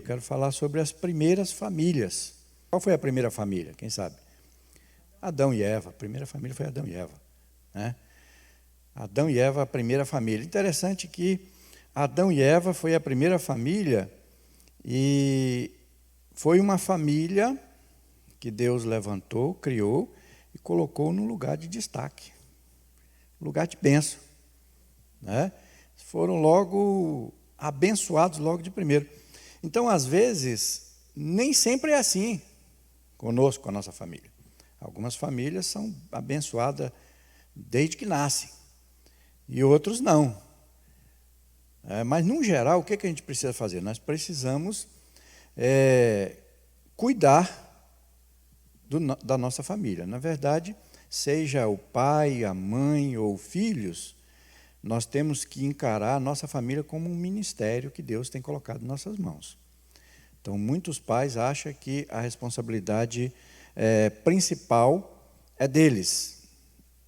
quero falar sobre as primeiras famílias. Qual foi a primeira família? Quem sabe? Adão e Eva. A primeira família foi Adão e Eva, né? Adão e Eva, a primeira família. Interessante que Adão e Eva foi a primeira família e foi uma família que Deus levantou, criou e colocou num lugar de destaque, lugar de bênção, né? Foram logo abençoados logo de primeiro. Então, às vezes, nem sempre é assim conosco, com a nossa família. Algumas famílias são abençoadas desde que nascem, e outros não. Mas, no geral, o que a gente precisa fazer? Nós precisamos cuidar da nossa família. Na verdade, seja o pai, a mãe ou filhos, nós temos que encarar a nossa família como um ministério que Deus tem colocado em nossas mãos. Então, muitos pais acham que a responsabilidade principal é deles,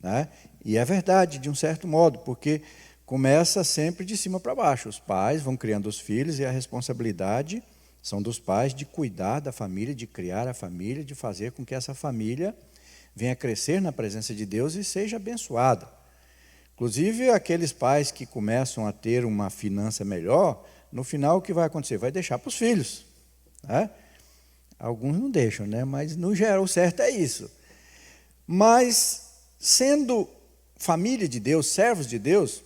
né? E é verdade, de um certo modo, porque começa sempre de cima para baixo. Os pais vão criando os filhos e a responsabilidade são dos pais de cuidar da família, de criar a família, de fazer com que essa família venha crescer na presença de Deus e seja abençoada. Inclusive, aqueles pais que começam a ter uma finança melhor, no final o que vai acontecer? Vai deixar para os filhos, né? Alguns não deixam, né? Mas no geral o certo é isso. Mas, sendo família de Deus, servos de Deus,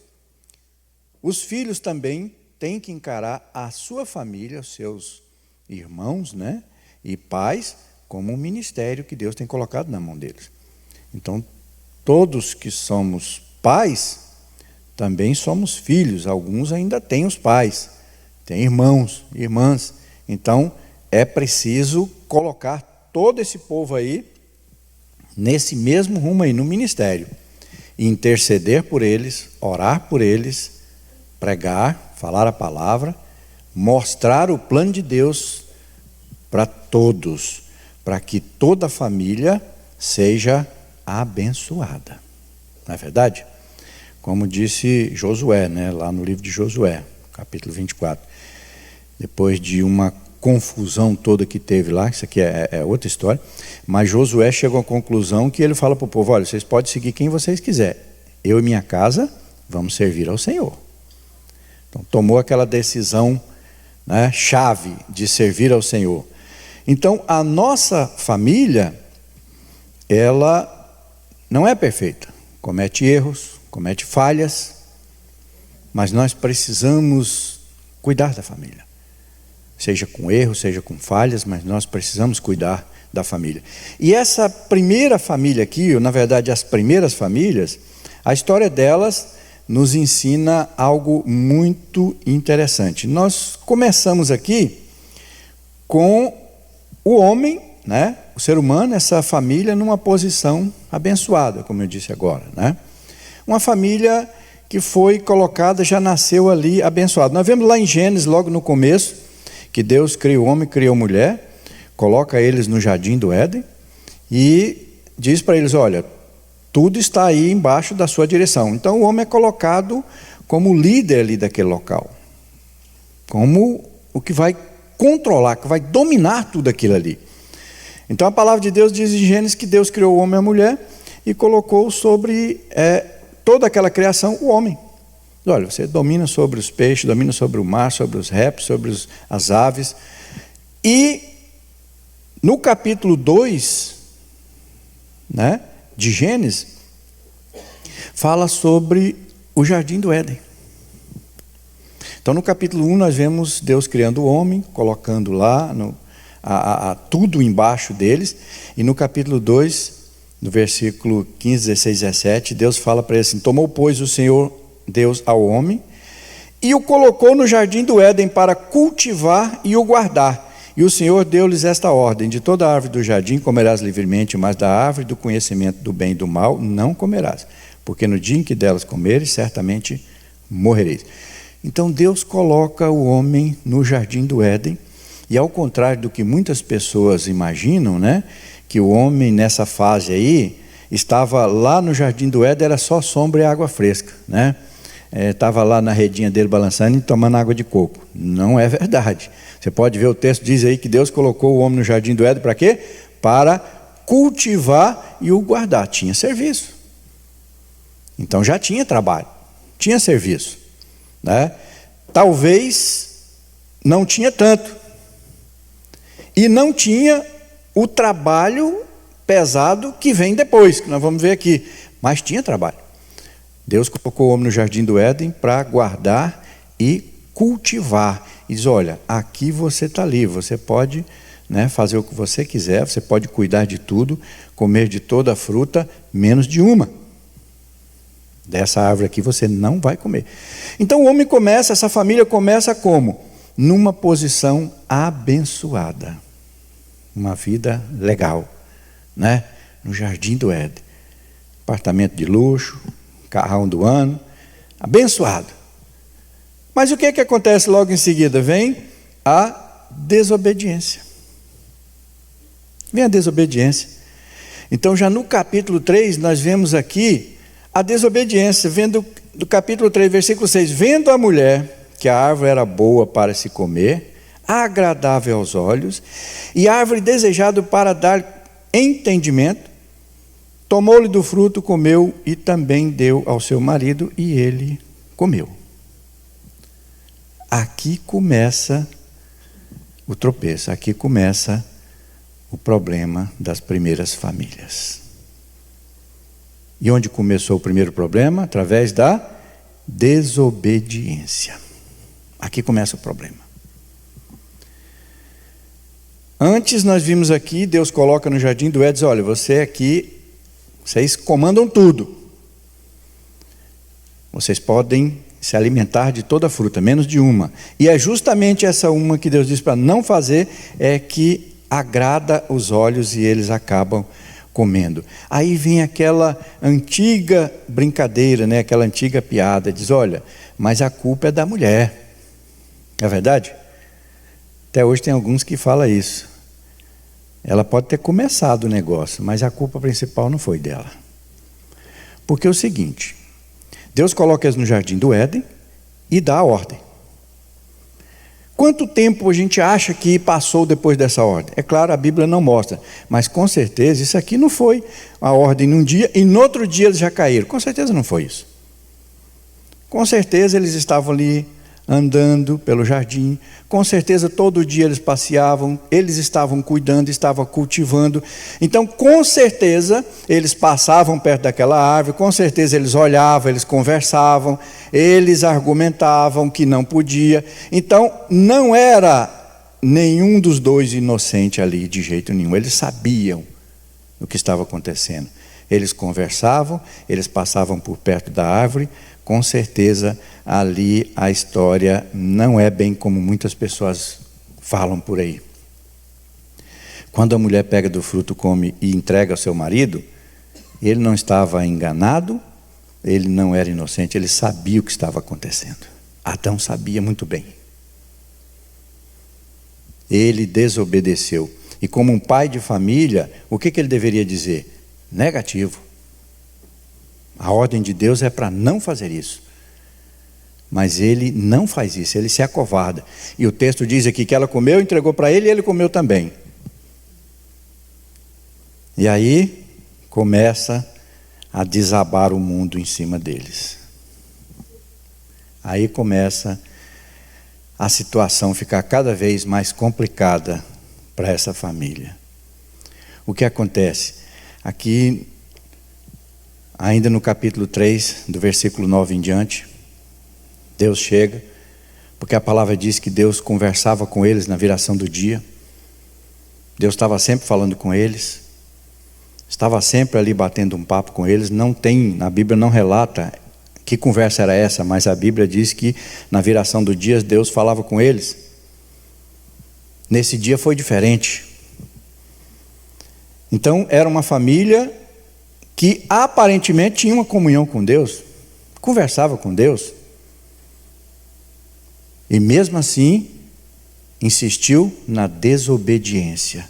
os filhos também têm que encarar a sua família, os seus irmãos, né, e pais, como um ministério que Deus tem colocado na mão deles. Então, todos que somos pais, também somos filhos. Alguns ainda têm os pais, têm irmãos, irmãs. Então, é preciso colocar todo esse povo aí nesse mesmo rumo aí, no ministério. Interceder por eles, orar por eles, pregar, falar a palavra, mostrar o plano de Deus para todos, para que toda a família seja abençoada. Não é verdade? Como disse Josué, né, lá no livro de Josué, capítulo 24. Depois de uma confusão toda que teve lá, isso aqui é outra história, mas Josué chegou à conclusão que ele fala para o povo: olha, vocês podem seguir quem vocês quiserem, eu e minha casa vamos servir ao Senhor. Então tomou aquela decisão, né, chave de servir ao Senhor. Então a nossa família, ela não é perfeita, comete erros, comete falhas, mas nós precisamos cuidar da família. Seja com erros, seja com falhas, mas nós precisamos cuidar da família. E essa primeira família aqui, ou na verdade as primeiras famílias, a história delas nos ensina algo muito interessante. Nós começamos aqui com o homem, né, o ser humano, essa família numa posição abençoada, como eu disse agora, né? Uma família que foi colocada, já nasceu ali abençoada. Nós vemos lá em Gênesis, logo no começo, que Deus cria o homem, cria a mulher, coloca eles no jardim do Éden e diz para eles: olha, tudo está aí embaixo da sua direção. Então o homem é colocado como líder ali daquele local, como o que vai controlar, que vai dominar tudo aquilo ali. Então a palavra de Deus diz em Gênesis que Deus criou o homem e a mulher e colocou sobre toda aquela criação o homem. Olha, você domina sobre os peixes, domina sobre o mar, sobre os répteis, sobre as aves. E no capítulo 2, né, de Gênesis, fala sobre o jardim do Éden. Então no capítulo 1 nós vemos Deus criando o homem, colocando lá tudo embaixo deles. E no capítulo 2, no versículo 15, 16, 17, Deus fala para ele assim: tomou, pois, o Senhor Deus ao homem e o colocou no jardim do Éden para cultivar e o guardar. E o Senhor deu-lhes esta ordem: de toda a árvore do jardim comerás livremente, mas da árvore do conhecimento do bem e do mal não comerás, porque no dia em que delas comeres, certamente morrereis. Então Deus coloca o homem no jardim do Éden, e ao contrário do que muitas pessoas imaginam, né, que o homem nessa fase aí estava lá no jardim do Éden, era só sombra e água fresca, né? estava lá na redinha dele balançando e tomando água de coco. Não é verdade. Você pode ver, o texto diz aí que Deus colocou o homem no jardim do Éden para quê? Para cultivar e o guardar. Tinha serviço. Então já tinha trabalho, tinha serviço, né? Talvez não tinha tanto. E não tinha o trabalho pesado que vem depois, que nós vamos ver aqui. Mas tinha trabalho. Deus colocou o homem no jardim do Éden para guardar e cultivar. E diz, olha, aqui você está livre, você pode, né, fazer o que você quiser, você pode cuidar de tudo, comer de toda a fruta, menos de uma. Dessa árvore aqui você não vai comer. Então o homem começa, essa família começa como? Numa posição abençoada. Uma vida legal, né? No jardim do Éden. Apartamento de luxo, carrão do ano, abençoado. Mas o que é que acontece logo em seguida? Vem a desobediência. Vem a desobediência. Então já no capítulo 3 nós vemos aqui a desobediência, vendo do capítulo 3, versículo 6, vendo a mulher que a árvore era boa para se comer, agradável aos olhos, e árvore desejada para dar entendimento, tomou-lhe do fruto, comeu e também deu ao seu marido, e ele comeu. Aqui começa o tropeço, aqui começa o problema das primeiras famílias. E onde começou o primeiro problema? Através da desobediência. Aqui começa o problema. Antes nós vimos aqui, Deus coloca no jardim do Éden e diz, olha, você aqui, vocês comandam tudo. Vocês podem se alimentar de toda a fruta, menos de uma. E é justamente essa uma que Deus diz para não fazer, é que agrada os olhos e eles acabam comendo. Aí vem aquela antiga brincadeira, né? Aquela antiga piada, diz, olha, mas a culpa é da mulher. É verdade? Até hoje tem alguns que falam isso. Ela pode ter começado o negócio, mas a culpa principal não foi dela. Porque é o seguinte, Deus coloca eles no jardim do Éden e dá a ordem. Quanto tempo a gente acha que passou depois dessa ordem? É claro, a Bíblia não mostra, mas com certeza isso aqui não foi a ordem num dia e no outro dia eles já caíram. Com certeza não foi isso. Com certeza eles estavam ali andando pelo jardim, com certeza todo dia eles passeavam, eles estavam cuidando, estavam cultivando. Então com certeza eles passavam perto daquela árvore, com certeza eles olhavam, eles conversavam, eles argumentavam que não podia. Então não era nenhum dos dois inocente ali de jeito nenhum, eles sabiam o que estava acontecendo. Eles conversavam, eles passavam por perto da árvore. Com certeza ali a história não é bem como muitas pessoas falam por aí. Quando a mulher pega do fruto, come e entrega ao seu marido, ele não estava enganado, ele não era inocente, ele sabia o que estava acontecendo. Adão sabia muito bem. Ele desobedeceu. E como um pai de família, o que ele deveria dizer? Negativo. A ordem de Deus é para não fazer isso. Mas ele não faz isso, ele se acovarda. E o texto diz aqui que ela comeu, entregou para ele e ele comeu também. E aí começa a desabar o mundo em cima deles. Aí começa a situação ficar cada vez mais complicada para essa família. O que acontece? Aqui, ainda no capítulo 3, do versículo 9 em diante, Deus chega, porque a palavra diz que Deus conversava com eles na viração do dia. Deus estava sempre falando com eles, estava sempre ali batendo um papo com eles. Não tem, a Bíblia não relata que conversa era essa, mas a Bíblia diz que na viração do dia Deus falava com eles. Nesse dia foi diferente. Então era uma família que aparentemente tinha uma comunhão com Deus, conversava com Deus, e mesmo assim insistiu na desobediência.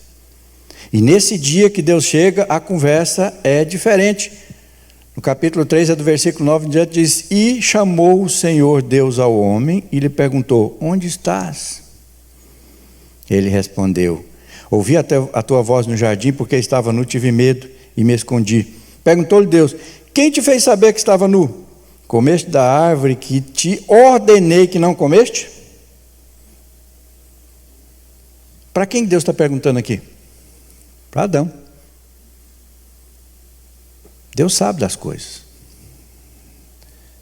E nesse dia que Deus chega, a conversa é diferente. No capítulo 3, do versículo 9 em diante, diz: E chamou o Senhor Deus ao homem e lhe perguntou: Onde estás? Ele respondeu: Ouvi a tua voz no jardim, porque estava nu, tive medo e me escondi. Perguntou-lhe Deus: Quem te fez saber que estava nu? Comeste da árvore que te ordenei que não comeste? Para quem Deus está perguntando aqui? Para Adão. Deus sabe das coisas.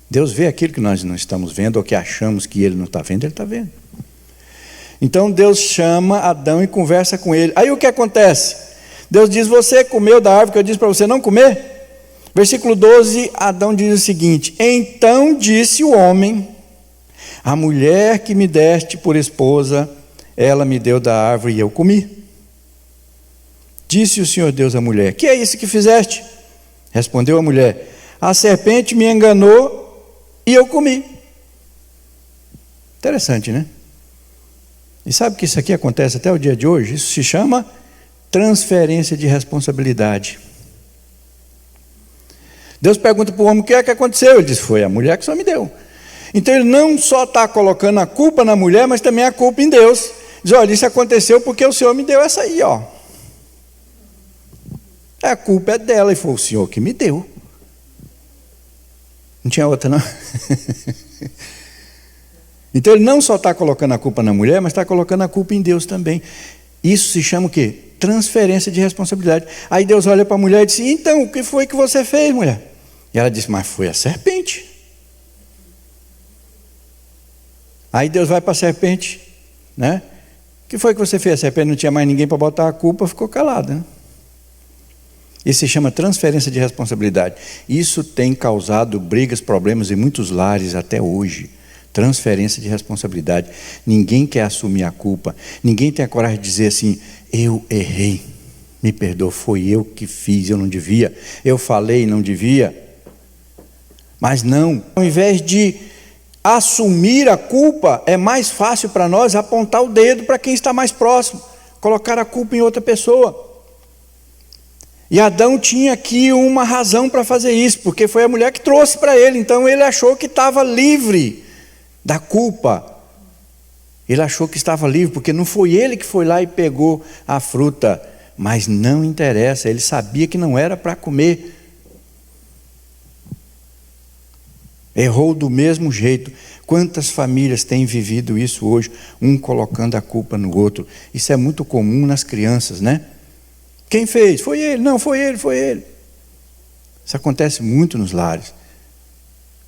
Deus vê aquilo que nós não estamos vendo, ou que achamos que Ele não está vendo, Ele está vendo. Então Deus chama Adão e conversa com ele. Aí o que acontece? Deus diz: Você comeu da árvore que eu disse para você não comer? Versículo 12, Adão diz o seguinte: Então disse o homem: A mulher que me deste por esposa, ela me deu da árvore e eu comi. Disse o Senhor Deus à mulher: Que é isso que fizeste? Respondeu a mulher: A serpente me enganou e eu comi. Interessante, né? E sabe que isso aqui acontece até o dia de hoje? Isso se chama transferência de responsabilidade. Deus pergunta para o homem: O que é que aconteceu? Ele diz: Foi a mulher que só me deu. Então ele não só está colocando a culpa na mulher, mas também a culpa em Deus. Diz: Olha, isso aconteceu porque o Senhor me deu essa aí, ó. A culpa é dela, e foi o Senhor que me deu. Não tinha outra, não? Então ele não só está colocando a culpa na mulher, mas está colocando a culpa em Deus também. Isso se chama o quê? Transferência de responsabilidade. Aí Deus olha para a mulher e diz: Então, o que foi que você fez, mulher? E ela disse: Mas foi a serpente. Aí Deus vai para a serpente, né? O que foi que você fez? A serpente não tinha mais ninguém para botar a culpa, ficou calada, né? Isso se chama transferência de responsabilidade. Isso tem causado brigas, problemas em muitos lares até hoje. Transferência de responsabilidade. Ninguém quer assumir a culpa. Ninguém tem a coragem de dizer assim: Eu errei, me perdoa, foi eu que fiz, eu não devia. Eu falei, não devia. Mas não, ao invés de assumir a culpa, é mais fácil para nós apontar o dedo para quem está mais próximo, colocar a culpa em outra pessoa. E Adão tinha aqui uma razão para fazer isso, porque foi a mulher que trouxe para ele. Então ele achou que estava livre da culpa. Ele achou que estava livre, porque não foi ele que foi lá e pegou a fruta. Mas não interessa, ele sabia que não era para comer. Errou do mesmo jeito. Quantas famílias têm vivido isso hoje, um colocando a culpa no outro? Isso é muito comum nas crianças, né? Quem fez? Foi ele. Não, foi ele, foi ele. Isso acontece muito nos lares.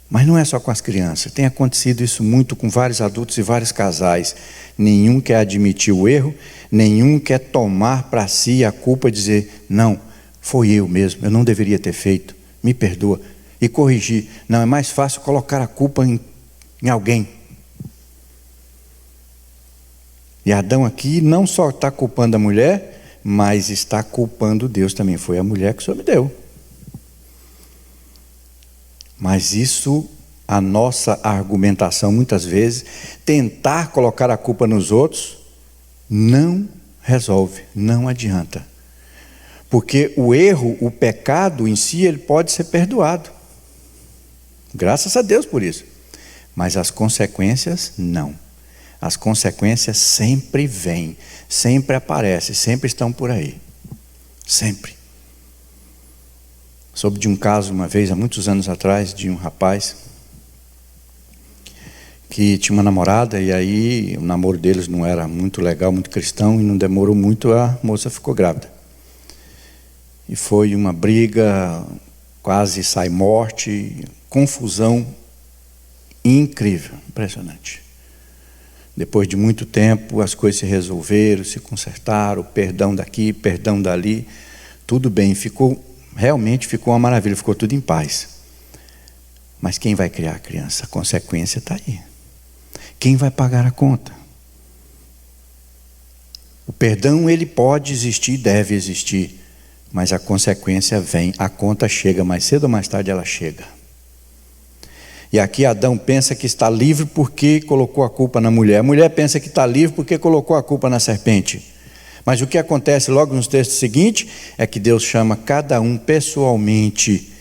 Mas não é só com as crianças. Tem acontecido isso muito com vários adultos e vários casais. Nenhum quer admitir o erro, nenhum quer tomar para si a culpa e dizer: Não, foi eu mesmo, eu não deveria ter feito, me perdoa. E corrigir. Não, é mais fácil colocar a culpa em alguém. E Adão aqui não só está culpando a mulher, mas está culpando Deus também. Foi a mulher que o Senhor me deu. Mas isso, a nossa argumentação, muitas vezes, tentar colocar a culpa nos outros, não resolve, não adianta. Porque o erro, o pecado em si, ele pode ser perdoado. Graças a Deus por isso. Mas as consequências, não. As consequências sempre vêm, sempre aparecem, sempre estão por aí. Sempre. Soube de um caso uma vez, há muitos anos atrás, de um rapaz que tinha uma namorada, e aí o namoro deles não era muito legal, muito cristão, e não demorou muito, a moça ficou grávida. E foi uma briga, quase sai morte, confusão incrível, impressionante. Depois de muito tempo, as coisas se resolveram, se consertaram, perdão daqui, perdão dali, tudo bem, realmente ficou uma maravilha, ficou tudo em paz. Mas quem vai criar a criança? A consequência está aí. Quem vai pagar a conta? O perdão, ele pode existir, deve existir, mas a consequência vem, a conta chega, mais cedo ou mais tarde ela chega. E aqui Adão pensa que está livre porque colocou a culpa na mulher. A mulher pensa que está livre porque colocou a culpa na serpente. Mas o que acontece logo nos textos seguintes é que Deus chama cada um pessoalmente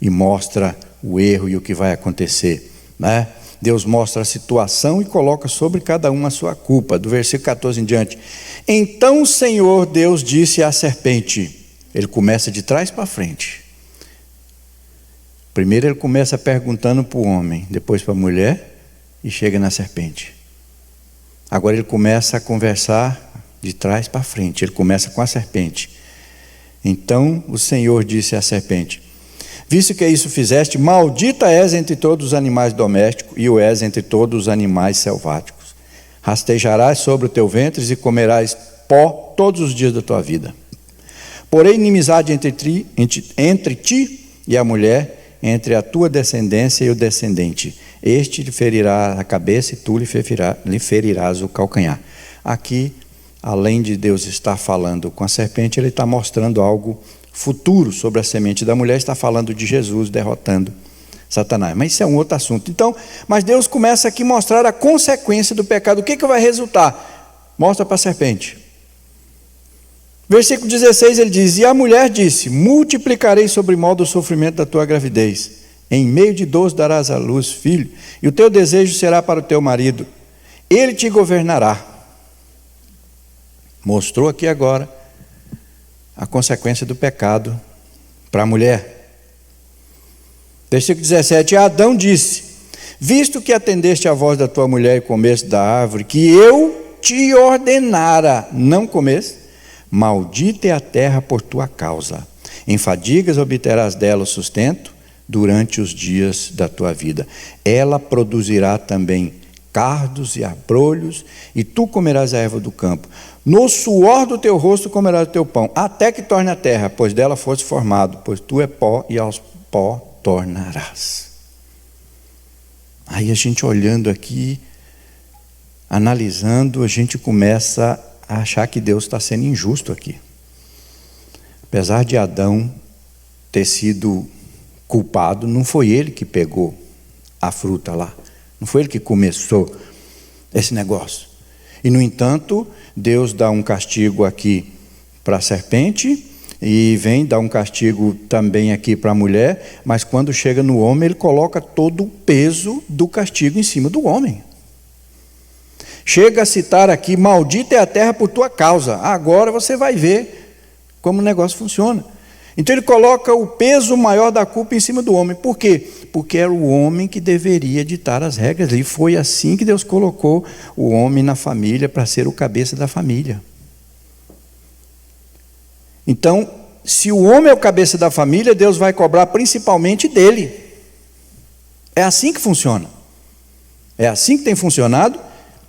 e mostra o erro e o que vai acontecer, né? Deus mostra a situação e coloca sobre cada um a sua culpa. Do versículo 14 em diante. Então o Senhor Deus disse à serpente, ele começa de trás para frente. Primeiro ele começa perguntando para o homem, depois para a mulher e chega na serpente. Agora ele começa a conversar de trás para frente, ele começa com a serpente. Então o Senhor disse à serpente, visto que isso fizeste, maldita és entre todos os animais domésticos e o és entre todos os animais selváticos. Rastejarás sobre o teu ventre e comerás pó todos os dias da tua vida. Porém, inimizade entre ti e a mulher, entre a tua descendência e o descendente. Este lhe ferirá a cabeça e tu lhe ferirás o calcanhar. Aqui, além de Deus estar falando com a serpente, ele está mostrando algo futuro sobre a semente da mulher, está falando de Jesus derrotando Satanás. Mas isso é um outro assunto. Então, mas Deus começa aqui a mostrar a consequência do pecado. O que vai resultar? Mostra para a serpente. Versículo 16 ele diz, e a mulher disse, multiplicarei sobremodo o sofrimento da tua gravidez. Em meio de dores darás à luz filho, e o teu desejo será para o teu marido. Ele te governará. Mostrou aqui agora a consequência do pecado para a mulher. Versículo 17, Adão disse, visto que atendeste à voz da tua mulher e comeste da árvore que eu te ordenara, não comeste, maldita é a terra por tua causa, em fadigas obterás dela o sustento durante os dias da tua vida, ela produzirá também cardos e abrolhos, e tu comerás a erva do campo. No suor do teu rosto comerás o teu pão, até que torne a terra, pois dela foste formado, pois tu é pó e aos pó tornarás. Aí a gente olhando aqui, analisando, a gente começa a achar que Deus está sendo injusto aqui. Apesar de Adão ter sido culpado, não foi ele que pegou a fruta lá, não foi ele que começou esse negócio. E no entanto, Deus dá um castigo aqui para a serpente e vem dar um castigo também aqui para a mulher, mas quando chega no homem, ele coloca todo o peso do castigo em cima do homem. Chega a citar aqui, maldita é a terra por tua causa. Agora você vai ver como o negócio funciona. Então ele coloca o peso maior da culpa em cima do homem. Por quê? Porque era o homem que deveria ditar as regras. E foi assim que Deus colocou o homem na família para ser o cabeça da família. Então, se o homem é o cabeça da família, Deus vai cobrar principalmente dele. É assim que funciona. É assim que tem funcionado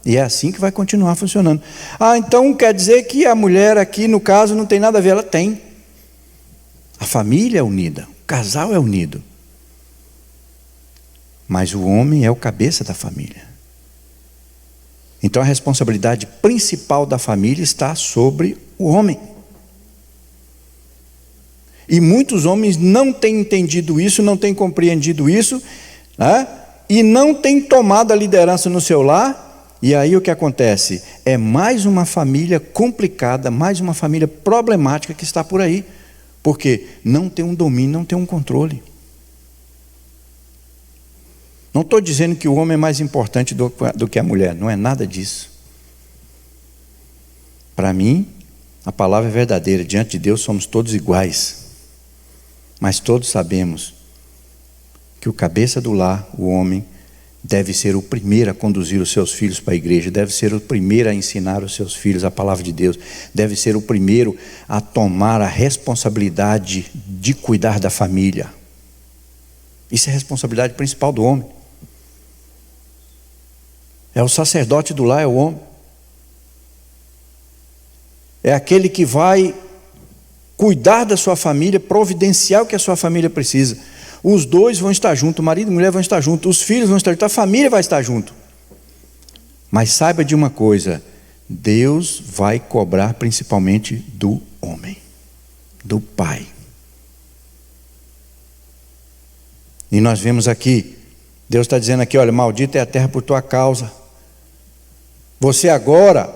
e é assim que vai continuar funcionando. Ah, então quer dizer que a mulher aqui, no caso, não tem nada a ver? Ela tem. A família é unida, o casal é unido. Mas o homem é o cabeça da família. Então a responsabilidade principal da família está sobre o homem. E muitos homens não têm entendido isso, não têm compreendido isso, né? E não têm tomado a liderança no seu lar. E aí o que acontece? É mais uma família complicada, mais uma família problemática que está por aí. Porque não tem um domínio, não tem um controle. Não estou dizendo que o homem é mais importante do que a mulher, não é nada disso. Para mim, a palavra é verdadeira, diante de Deus somos todos iguais. Mas todos sabemos que o cabeça do lar, o homem, deve ser o primeiro a conduzir os seus filhos para a igreja, deve ser o primeiro a ensinar os seus filhos a palavra de Deus, deve ser o primeiro a tomar a responsabilidade de cuidar da família. Isso é a responsabilidade principal do homem. É o sacerdote do lar, é o homem. É aquele que vai cuidar da sua família, providenciar o que a sua família precisa. Os dois vão estar juntos, o marido e a mulher vão estar juntos, os filhos vão estar juntos, a família vai estar junto. Mas saiba de uma coisa, Deus vai cobrar principalmente do homem, do pai. E nós vemos aqui, Deus está dizendo aqui, olha, maldita é a terra por tua causa. Você agora,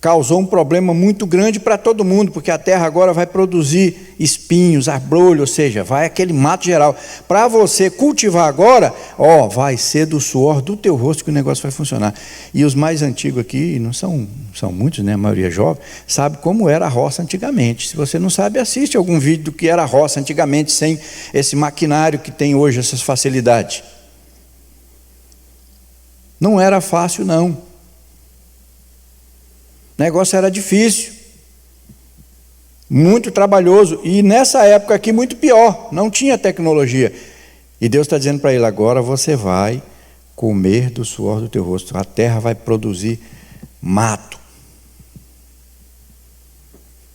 causou um problema muito grande para todo mundo, porque a terra agora vai produzir espinhos, abrolho, ou seja, vai aquele mato geral. Para você cultivar agora, vai ser do suor do teu rosto que o negócio vai funcionar. E os mais antigos aqui, não são muitos, né? A maioria jovem, sabe como era a roça antigamente. Se você não sabe, assiste algum vídeo do que era a roça antigamente, sem esse maquinário que tem hoje, essas facilidades. Não era fácil, não. O negócio era difícil, muito trabalhoso, e nessa época aqui muito pior, não tinha tecnologia. E Deus está dizendo para ele: agora você vai comer do suor do teu rosto, a terra vai produzir mato.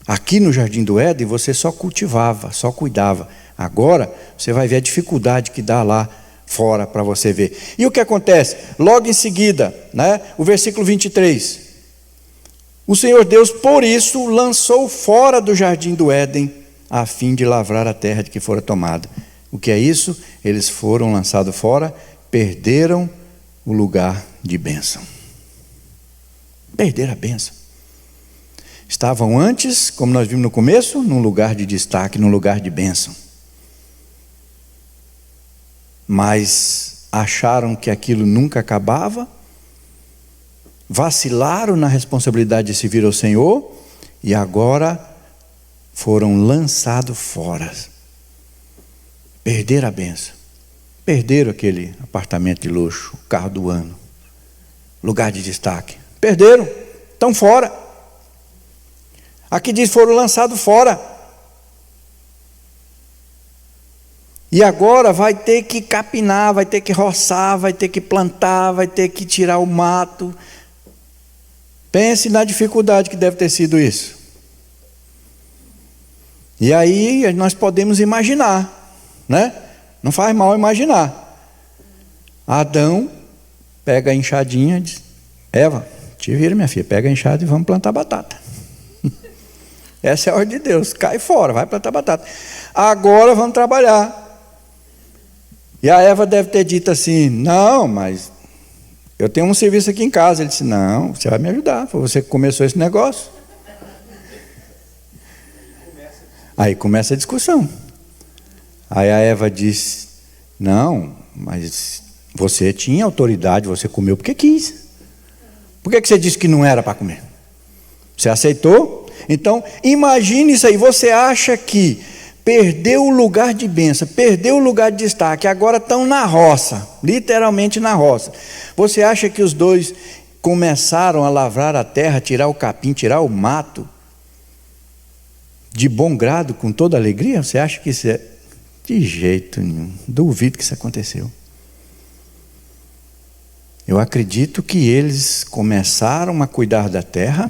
Aqui no Jardim do Éden você só cultivava, só cuidava. Agora você vai ver a dificuldade que dá lá fora para você ver. E o que acontece? Logo em seguida, o versículo 23... O Senhor Deus, por isso, lançou fora do jardim do Éden, a fim de lavrar a terra de que fora tomada. O que é isso? Eles foram lançados fora, perderam o lugar de bênção. Perderam a bênção. Estavam antes, como nós vimos no começo, num lugar de destaque, num lugar de bênção. Mas acharam que aquilo nunca acabava, vacilaram na responsabilidade de servir ao Senhor e agora foram lançados fora. Perderam a bênção. Perderam aquele apartamento de luxo, o carro do ano, lugar de destaque. Perderam, estão fora. Aqui diz: foram lançados fora. E agora vai ter que capinar, vai ter que roçar, vai ter que plantar, vai ter que tirar o mato. Pense na dificuldade que deve ter sido isso. E aí nós podemos imaginar, Não faz mal imaginar. Adão pega a enxadinha e diz: Eva, te vira, minha filha, pega a enxada e vamos plantar batata. Essa é a ordem de Deus: cai fora, vai plantar batata. Agora vamos trabalhar. E a Eva deve ter dito assim: não, mas eu tenho um serviço aqui em casa. Ele disse: não, você vai me ajudar, foi você que começou esse negócio. Aí começa a discussão. Aí a Eva disse: não, mas você tinha autoridade, você comeu porque quis. Por que você disse que não era para comer? Você aceitou? Então, imagine isso aí. Você acha que perdeu o lugar de bênção, perdeu o lugar de destaque, agora estão na roça, literalmente na roça. Você acha que os dois começaram a lavrar a terra, tirar o capim, tirar o mato, de bom grado, com toda alegria? Você acha que isso é... De jeito nenhum, duvido que isso aconteceu. Eu acredito que eles começaram a cuidar da terra,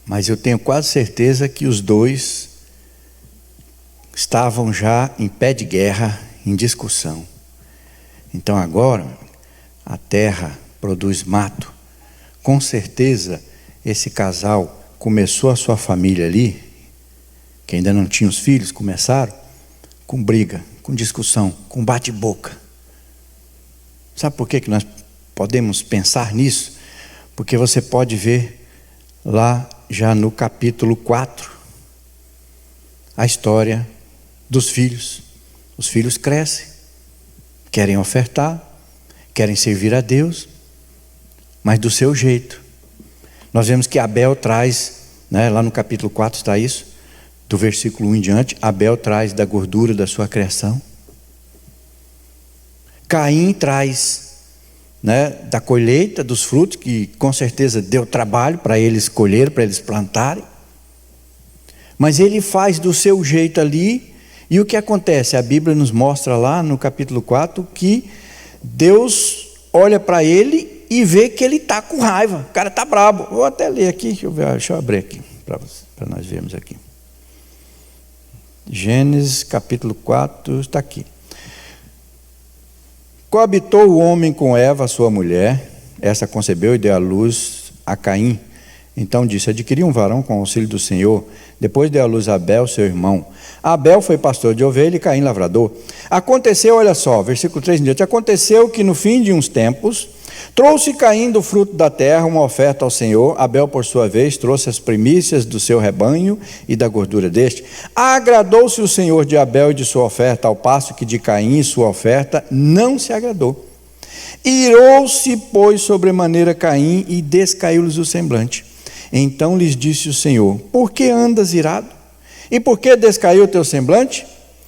mas eu tenho quase certeza que os dois estavam já em pé de guerra, em discussão. Então agora a terra produz mato. Com certeza esse casal começou a sua família ali, que ainda não tinha os filhos, começaram com briga, com discussão, com bate-boca. Sabe por que nós podemos pensar nisso? Porque você pode ver lá já no capítulo 4 a história dos filhos. Os filhos crescem, querem ofertar, querem servir a Deus, mas do seu jeito. Nós vemos que Abel traz, lá no capítulo 4 está isso, do versículo 1 em diante, Abel traz da gordura da sua criação. Caim traz da colheita dos frutos, que com certeza deu trabalho para eles colher, para eles plantarem. Mas ele faz do seu jeito ali. E o que acontece? A Bíblia nos mostra lá no capítulo 4 que Deus olha para ele e vê que ele está com raiva. O cara está brabo. Vou até ler aqui, deixa eu abrir aqui para nós vermos aqui. Gênesis capítulo 4 está aqui. Coabitou o homem com Eva, sua mulher, essa concebeu e deu à luz a Caim. Então disse: adquiri um varão com o auxílio do Senhor. Depois deu à luz a Abel, seu irmão. Abel foi pastor de ovelha e Caim lavrador. Aconteceu, olha só, versículo 3 em diante. Aconteceu que no fim de uns tempos, Trouxe Caim do fruto da terra uma oferta ao Senhor. Abel, por sua vez, trouxe as primícias do seu rebanho e da gordura deste. Agradou-se o Senhor de Abel e de sua oferta, ao passo que de Caim e sua oferta não se agradou. Irou-se, pois, sobremaneira Caim e descaiu-lhes o semblante. Então lhes disse o Senhor: por que andas irado? E por que descaiu o teu semblante?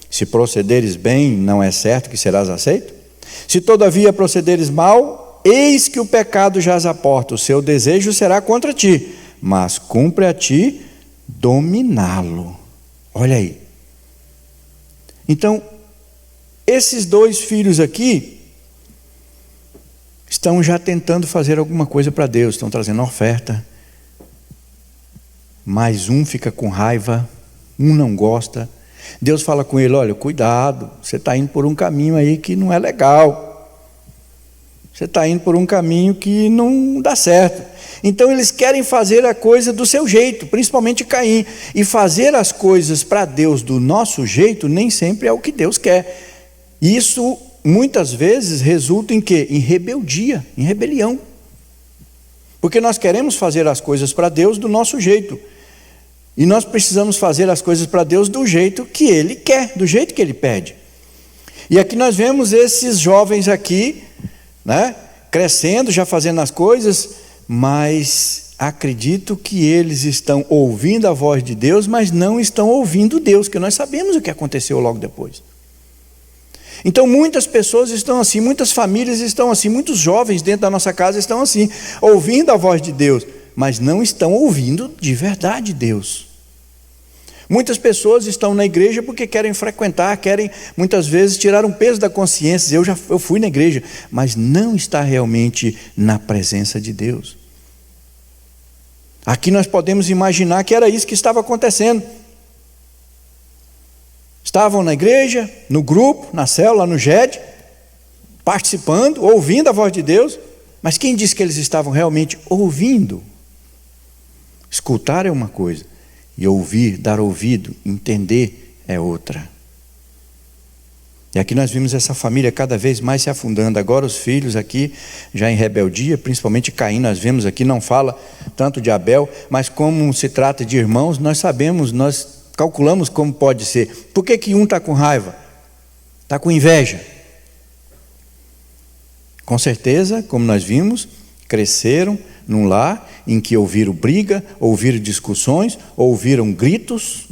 Se procederes bem, não é certo que serás aceito? Se todavia procederes mal, eis que o pecado jaz à porta, o seu desejo será contra ti, mas cumpre a ti dominá-lo. Olha aí. Então, esses dois filhos aqui estão já tentando fazer alguma coisa para Deus, estão trazendo oferta, mas um fica com raiva, um não gosta. Deus fala com ele: olha, cuidado, você está indo por um caminho aí que não é legal. Você está indo por um caminho que não dá certo. Então eles querem fazer a coisa do seu jeito, principalmente Caim. E fazer as coisas para Deus do nosso jeito nem sempre é o que Deus quer. Isso muitas vezes resulta em quê? Em rebeldia, em rebelião. Porque nós queremos fazer as coisas para Deus do nosso jeito. E nós precisamos fazer as coisas para Deus do jeito que Ele quer, do jeito que Ele pede. E aqui nós vemos esses jovens aqui, crescendo, já fazendo as coisas, mas acredito que eles estão ouvindo a voz de Deus, mas não estão ouvindo Deus, que nós sabemos o que aconteceu logo depois. Então muitas pessoas estão assim, muitas famílias estão assim, muitos jovens dentro da nossa casa estão assim, ouvindo a voz de Deus, mas não estão ouvindo de verdade Deus. Muitas pessoas estão na igreja porque querem frequentar, querem muitas vezes tirar um peso da consciência. Eu fui na igreja, mas não está realmente na presença de Deus. Aqui nós podemos imaginar que era isso que estava acontecendo. Estavam na igreja, no grupo, na célula, no GED, participando, ouvindo a voz de Deus, mas quem disse que eles estavam realmente ouvindo? Escutar é uma coisa, e ouvir, dar ouvido, entender é outra. E aqui nós vimos essa família cada vez mais se afundando. Agora os filhos aqui já em rebeldia, principalmente Caim, nós vemos aqui, não fala tanto de Abel, mas como se trata de irmãos, nós sabemos, nós calculamos como pode ser. Por que um está com raiva? Está com inveja. Com certeza, como nós vimos, cresceram num lar em que ouviram briga, ouviram discussões, ouviram gritos,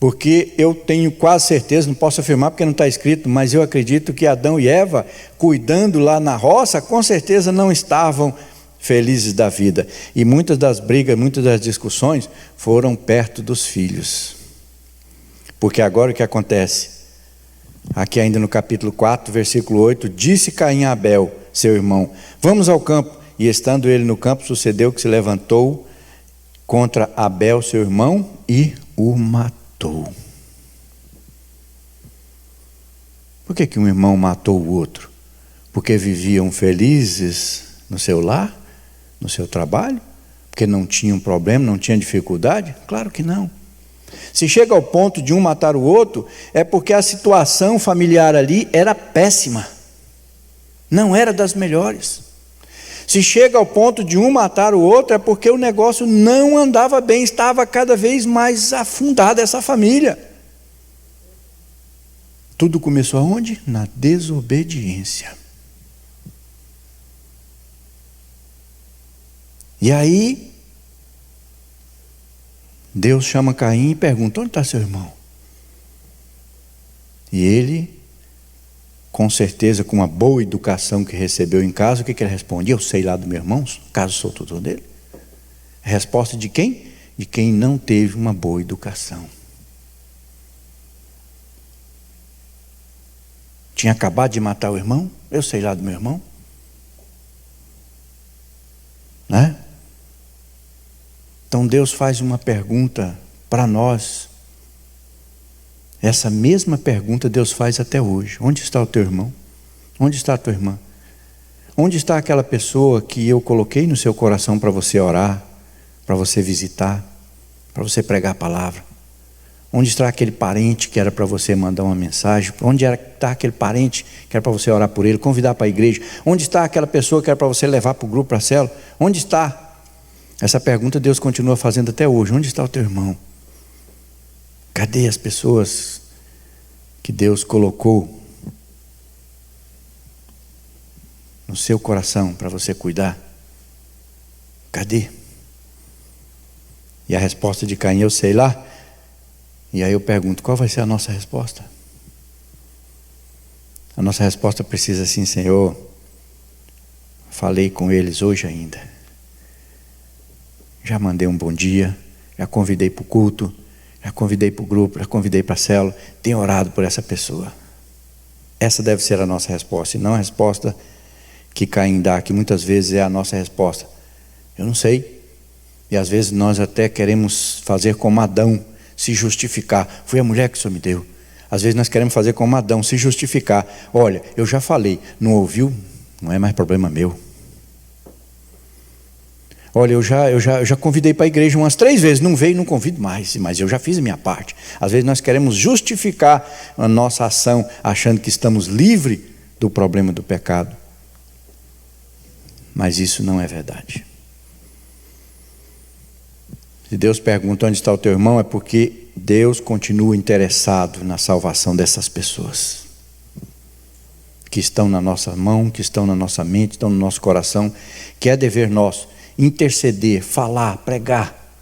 porque eu tenho quase certeza, não posso afirmar porque não está escrito, mas eu acredito que Adão e Eva, cuidando lá na roça, com certeza não estavam felizes da vida, e muitas das brigas, muitas das discussões foram perto dos filhos, porque agora o que acontece? Aqui ainda no capítulo 4, versículo 8, disse Caim a Abel, seu irmão: vamos ao campo. E estando ele no campo, sucedeu que se levantou contra Abel, seu irmão, e o matou. Por que um irmão matou o outro? Porque viviam felizes no seu lar, no seu trabalho? Porque não tinham problema, não tinham dificuldade? Claro que não. Se chega ao ponto de um matar o outro, é porque a situação familiar ali era péssima, não era das melhores. Se chega ao ponto de um matar o outro, é porque o negócio não andava bem, estava cada vez mais afundada essa família. Tudo começou aonde? Na desobediência. E aí, Deus chama Caim e pergunta: onde está seu irmão? E ele, com certeza, com uma boa educação que recebeu em casa, o que ele responde? Eu sei lá do meu irmão, caso sou tutor dele. Resposta de quem? De quem não teve uma boa educação. Tinha acabado de matar o irmão? Eu sei lá do meu irmão. Né? Então Deus faz uma pergunta para nós. Essa mesma pergunta Deus faz até hoje. Onde está o teu irmão? Onde está a tua irmã? Onde está aquela pessoa que eu coloquei no seu coração para você orar, para você visitar, para você pregar a palavra? Onde está aquele parente que era para você mandar uma mensagem? Onde está aquele parente que era para você orar por ele, convidar para a igreja? Onde está aquela pessoa que era para você levar para o grupo, para a célula? Onde está? Essa pergunta Deus continua fazendo até hoje. Onde está o teu irmão? Cadê as pessoas que Deus colocou no seu coração para você cuidar? Cadê? E a resposta de Caim, eu sei lá. E aí eu pergunto, qual vai ser a nossa resposta? A nossa resposta precisa assim, Senhor, falei com eles hoje ainda. Já mandei um bom dia, já convidei para o culto, já convidei para o grupo, já convidei para a célula, tenho orado por essa pessoa. Essa deve ser a nossa resposta, e não a resposta que Caim dá, que muitas vezes é a nossa resposta. Eu não sei. E às vezes nós até queremos fazer como Adão, se justificar. Foi a mulher que o Senhor me deu. Às vezes nós queremos fazer como Adão, se justificar. Olha, eu já falei, não ouviu? Não é mais problema meu. Olha, eu já convidei para a igreja umas 3 vezes, não veio, não convido mais, mas eu já fiz a minha parte. Às vezes nós queremos justificar a nossa ação, achando que estamos livres do problema do pecado. Mas isso não é verdade. Se Deus pergunta onde está o teu irmão, é porque Deus continua interessado na salvação dessas pessoas que estão na nossa mão, que estão na nossa mente, estão no nosso coração, que é dever nosso interceder, falar, pregar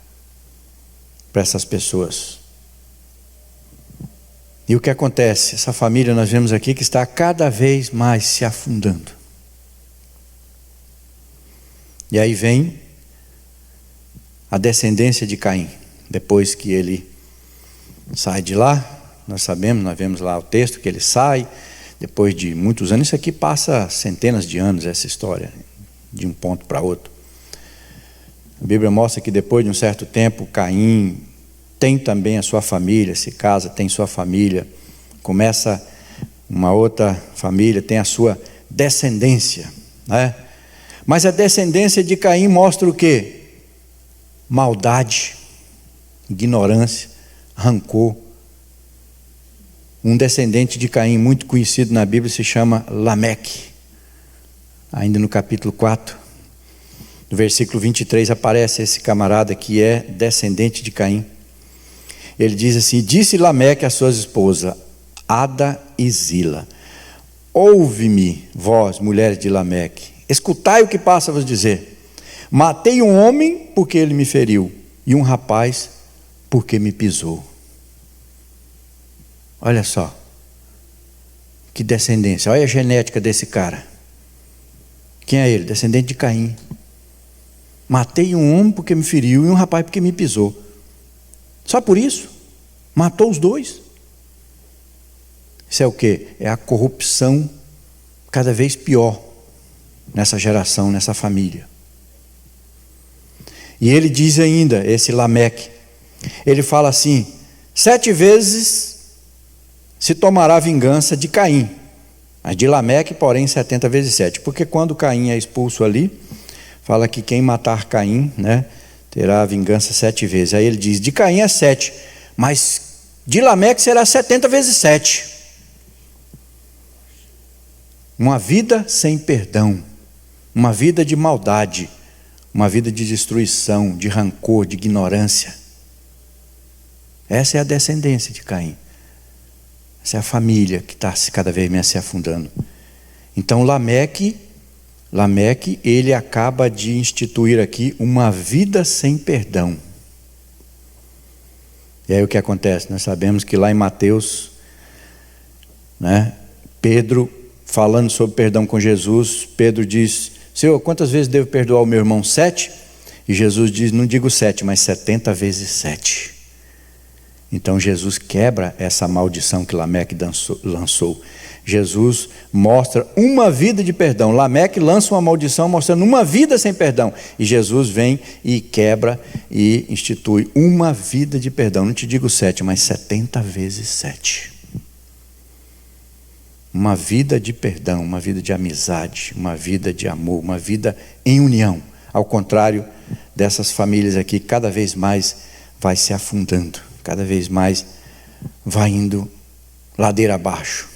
para essas pessoas. E o que acontece? Essa família, nós vemos aqui, que está cada vez mais se afundando. E aí vem a descendência de Caim. Depois que ele sai de lá, nós sabemos, nós vemos lá o texto que ele sai, depois de muitos anos. Isso aqui passa centenas de anos, essa história, de um ponto para outro. A Bíblia mostra que depois de um certo tempo, Caim tem também a sua família, se casa, tem sua família, começa uma outra família, tem a sua descendência, né? Mas a descendência de Caim mostra o quê? Maldade, ignorância, rancor. Um descendente de Caim muito conhecido na Bíblia se chama Lameque. Ainda no capítulo 4, no versículo 23, aparece esse camarada que é descendente de Caim. Ele diz assim: disse Lameque a sua esposa, Ada e Zila: ouve-me, vós, mulheres de Lameque, escutai o que passa a vos dizer. Matei um homem porque ele me feriu, e um rapaz porque me pisou. Olha só, que descendência, olha a genética desse cara. Quem é ele? Descendente de Caim. Matei um homem porque me feriu, e um rapaz porque me pisou. Só por isso? Matou os dois? Isso é o quê? É a corrupção cada vez pior nessa geração, nessa família. E ele diz ainda, esse Lameque, ele fala assim: 7 vezes se tomará vingança de Caim, mas de Lameque, porém, 70 vezes 7. Porque quando Caim é expulso ali, fala que quem matar Caim, né, terá vingança 7 vezes. Aí ele diz, de Caim é 7, mas de Lameque será 70 vezes 7. Uma vida sem perdão, uma vida de maldade, uma vida de destruição, de rancor, de ignorância. Essa é a descendência de Caim. Essa é a família que está cada vez mais se afundando. Então Lameque, ele acaba de instituir aqui uma vida sem perdão. E aí o que acontece? Nós sabemos que lá em Mateus, né, Pedro, falando sobre perdão com Jesus, Pedro diz: Senhor, quantas vezes devo perdoar o meu irmão? 7? E Jesus diz, não digo 7, mas 70 vezes 7. Então Jesus quebra essa maldição que Lameque lançou. Jesus mostra uma vida de perdão. Lameque lança uma maldição mostrando uma vida sem perdão. E Jesus vem e quebra e institui uma vida de perdão. Não te digo 7, mas 70 vezes 7. Uma vida de perdão, uma vida de amizade, uma vida de amor, uma vida em união. Ao contrário dessas famílias aqui, cada vez mais vai se afundando, cada vez mais vai indo ladeira abaixo.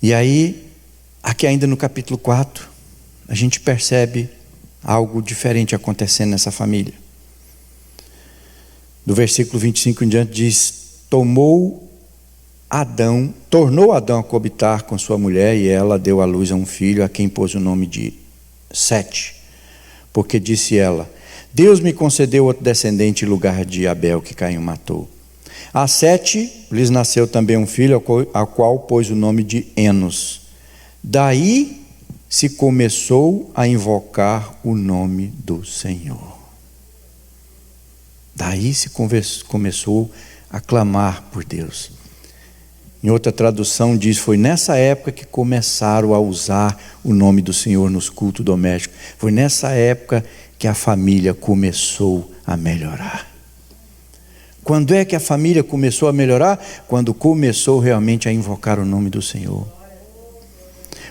E aí, aqui ainda no capítulo 4, a gente percebe algo diferente acontecendo nessa família. Do versículo 25 em diante diz: tornou Adão a coabitar com sua mulher, e ela deu à luz a um filho, a quem pôs o nome de Sete, porque disse ela: Deus me concedeu outro descendente em lugar de Abel, que Caim matou. A Sete lhes nasceu também um filho, ao qual pôs o nome de Enos. Daí se começou a invocar o nome do Senhor. Daí se começou a clamar por Deus. Em outra tradução diz: foi nessa época que começaram a usar o nome do Senhor nos cultos domésticos. Foi nessa época que a família começou a melhorar. Quando é que a família começou a melhorar? Quando começou realmente a invocar o nome do Senhor.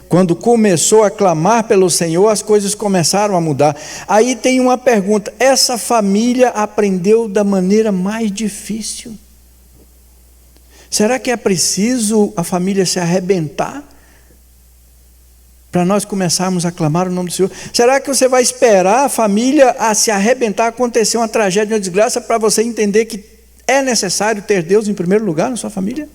Quando começou a clamar pelo Senhor, as coisas começaram a mudar. Aí tem uma pergunta: essa família aprendeu da maneira mais difícil? Será que é preciso a família se arrebentar para nós começarmos a clamar o nome do Senhor? Será que você vai esperar a família a se arrebentar, acontecer uma tragédia, uma desgraça, para você entender que é necessário ter Deus em primeiro lugar na sua família?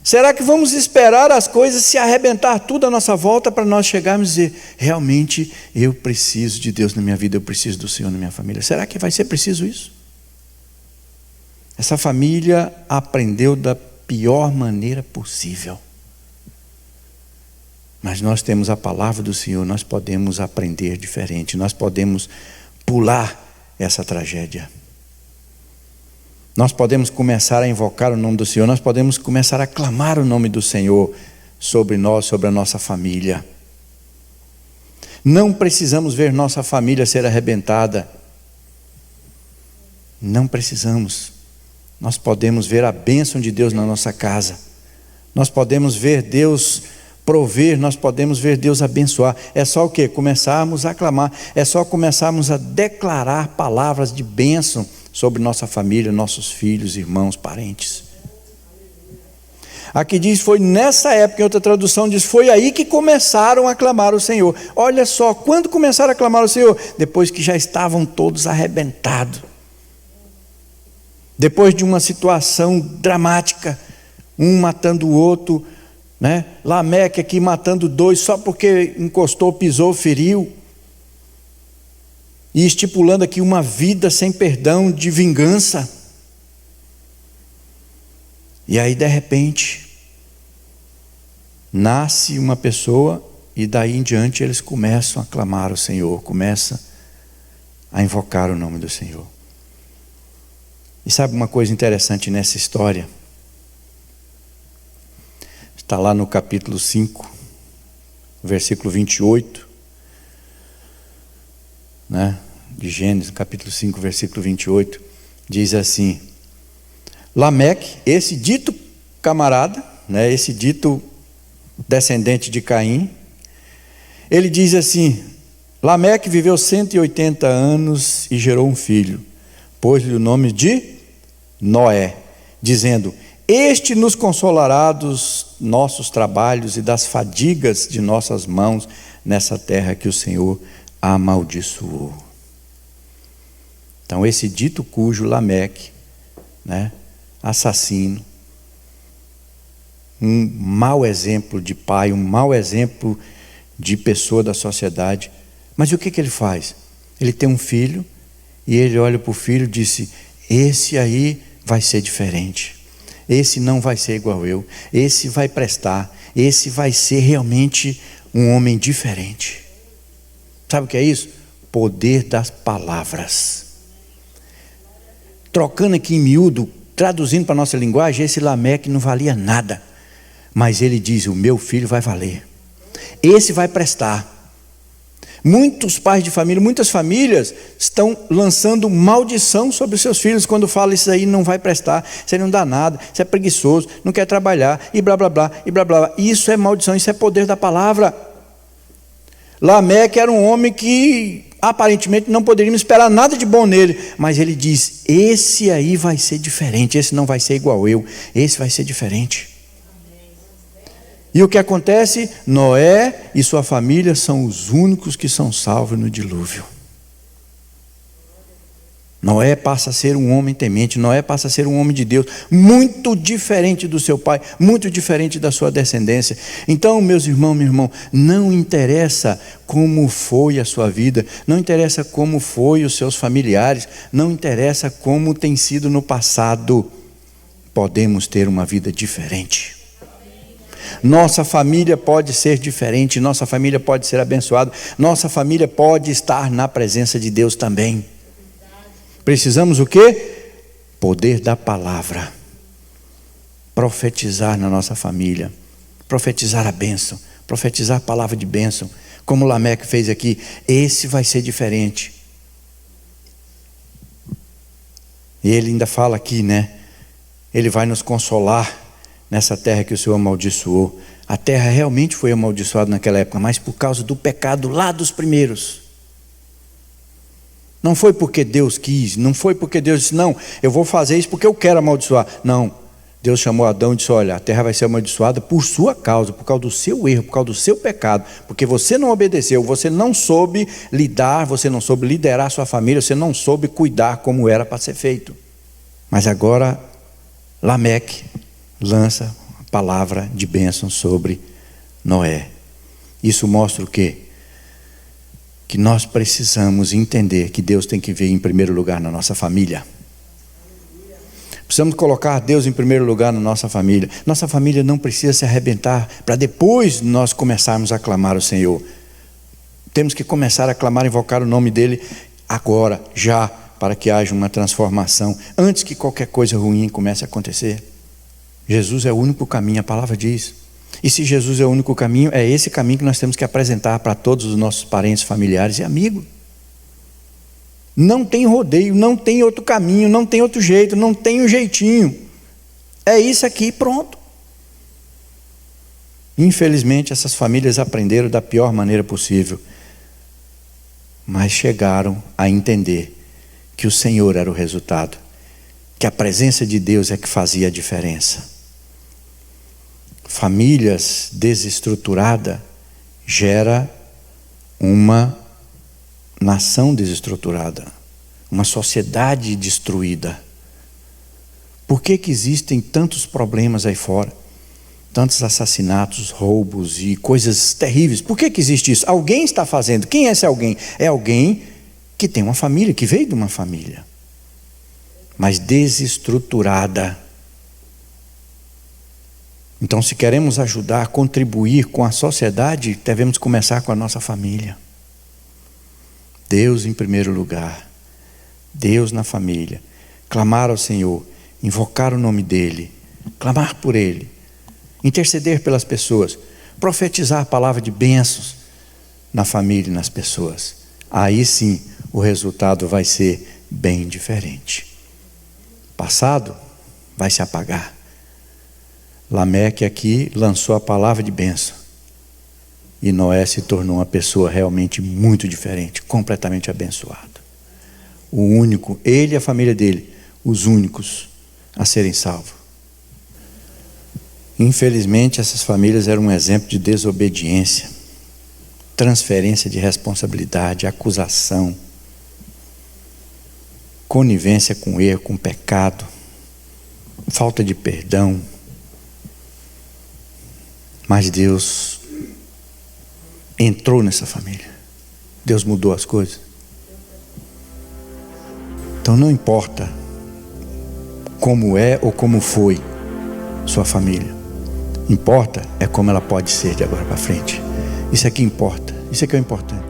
Será que vamos esperar as coisas se arrebentar tudo à nossa volta para nós chegarmos e dizer: realmente eu preciso de Deus na minha vida, eu preciso do Senhor na minha família? Será que vai ser preciso isso? Essa família aprendeu da pior maneira possível. Mas nós temos a palavra do Senhor, nós podemos aprender diferente, nós podemos pular essa tragédia. Nós podemos começar a invocar o nome do Senhor, nós podemos começar a clamar o nome do Senhor sobre nós, sobre a nossa família. Não precisamos ver nossa família ser arrebentada. Não precisamos. Nós podemos ver a bênção de Deus na nossa casa. Nós podemos ver Deus prover, nós podemos ver Deus abençoar. É só o quê? Começarmos a clamar. É só começarmos a declarar palavras de bênção sobre nossa família, nossos filhos, irmãos, parentes. Aqui diz: foi nessa época. Em outra tradução diz: foi aí que começaram a clamar o Senhor. Olha só, quando começaram a clamar o Senhor? Depois que já estavam todos arrebentados. Depois de uma situação dramática, um matando o outro, né? Lameque aqui matando dois só porque encostou, pisou, feriu. E estipulando aqui uma vida sem perdão, de vingança. E aí de repente nasce uma pessoa, e daí em diante eles começam a clamar o Senhor, começam a invocar o nome do Senhor. E sabe uma coisa interessante nessa história? Está lá no capítulo 5, versículo 28, né? De Gênesis, capítulo 5, versículo 28, diz assim: Lameque, esse dito camarada, né, esse dito descendente de Caim, ele diz assim: Lameque viveu 180 anos e gerou um filho, pôs-lhe o nome de Noé, dizendo: este nos consolará dos nossos trabalhos e das fadigas de nossas mãos nessa terra que o Senhor amaldiçoou. Então esse dito cujo Lameque, né, assassino, um mau exemplo de pai, um mau exemplo de pessoa da sociedade. Mas o que ele faz? Ele tem um filho, e ele olha para o filho e disse: esse aí vai ser diferente, esse não vai ser igual eu, esse vai prestar, esse vai ser realmente um homem diferente. Sabe o que é isso? Poder das palavras. Trocando aqui em miúdo, traduzindo para a nossa linguagem, esse Lameque não valia nada, mas ele diz: o meu filho vai valer, esse vai prestar. Muitos pais de família, muitas famílias estão lançando maldição sobre os seus filhos quando falam: isso aí não vai prestar, isso aí não dá nada, isso é preguiçoso, não quer trabalhar, e blá blá blá, e blá blá blá. Isso é maldição, isso é poder da palavra. Lameque era um homem que Aparentemente não poderíamos esperar nada de bom nele, mas ele diz: esse aí vai ser diferente, esse não vai ser igual eu, esse vai ser diferente. E o que acontece? Noé e sua família são os únicos que são salvos no dilúvio. Noé passa a ser um homem temente, Noé passa a ser um homem de Deus, muito diferente do seu pai, muito diferente da sua descendência. Então, meus irmãos, meu irmão, não interessa como foi a sua vida, não interessa como foi os seus familiares, não interessa como tem sido no passado, podemos ter uma vida diferente. Nossa família pode ser diferente, nossa família pode ser abençoada, nossa família pode estar na presença de Deus também. Precisamos o quê? Poder da palavra. Profetizar na nossa família. Profetizar a bênção. Profetizar a palavra de bênção. Como Lameque fez aqui. Esse vai ser diferente. E ele ainda fala aqui, né? Ele vai nos consolar nessa terra que o Senhor amaldiçoou. A terra realmente foi amaldiçoada naquela época, mas por causa do pecado lá dos primeiros. Não foi porque Deus quis, não foi porque Deus disse: não, eu vou fazer isso porque eu quero amaldiçoar. Não, Deus chamou Adão e disse: olha, a terra vai ser amaldiçoada por sua causa, por causa do seu erro, por causa do seu pecado, porque você não obedeceu, você não soube lidar, você não soube liderar a sua família, você não soube cuidar como era para ser feito. Mas agora Lameque lança a palavra de bênção sobre Noé. Isso mostra o quê? Que nós precisamos entender que Deus tem que vir em primeiro lugar na nossa família. Precisamos colocar Deus em primeiro lugar na nossa família. Nossa família não precisa se arrebentar para depois nós começarmos a clamar ao Senhor. Temos que começar a clamar e invocar o nome dEle agora, já, para que haja uma transformação, antes que qualquer coisa ruim comece a acontecer. Jesus é o único caminho, a palavra diz. E se Jesus é o único caminho, é esse caminho que nós temos que apresentar para todos os nossos parentes, familiares e amigos. Não tem rodeio, não tem outro caminho, não tem outro jeito, não tem um jeitinho. É isso aqui, pronto. Infelizmente, essas famílias aprenderam da pior maneira possível, mas chegaram a entender que o Senhor era o resultado, que a presença de Deus é que fazia a diferença. Famílias desestruturadas gera uma nação desestruturada, uma sociedade destruída. Por que existem tantos problemas aí fora? Tantos assassinatos, roubos e coisas terríveis. Por que existe isso? Alguém está fazendo. Quem é esse alguém? É alguém que tem uma família, que veio de uma família, mas desestruturada. Então, se queremos ajudar, contribuir com a sociedade, devemos começar com a nossa família. Deus em primeiro lugar, Deus na família, clamar ao Senhor, invocar o nome dEle, clamar por Ele, interceder pelas pessoas, profetizar a palavra de bênçãos na família e nas pessoas. Aí sim, o resultado vai ser bem diferente. Passado vai se apagar. Lameque aqui lançou a palavra de bênção. E Noé se tornou uma pessoa realmente muito diferente, completamente abençoado. O único, ele e a família dele, os únicos a serem salvos. Infelizmente, essas famílias eram um exemplo de desobediência, transferência de responsabilidade, acusação, conivência com erro, com pecado, falta de perdão. Mas Deus entrou nessa família. Deus mudou as coisas. Então não importa como é ou como foi sua família. Importa é como ela pode ser de agora para frente. Isso é que importa. Isso é que é o importante.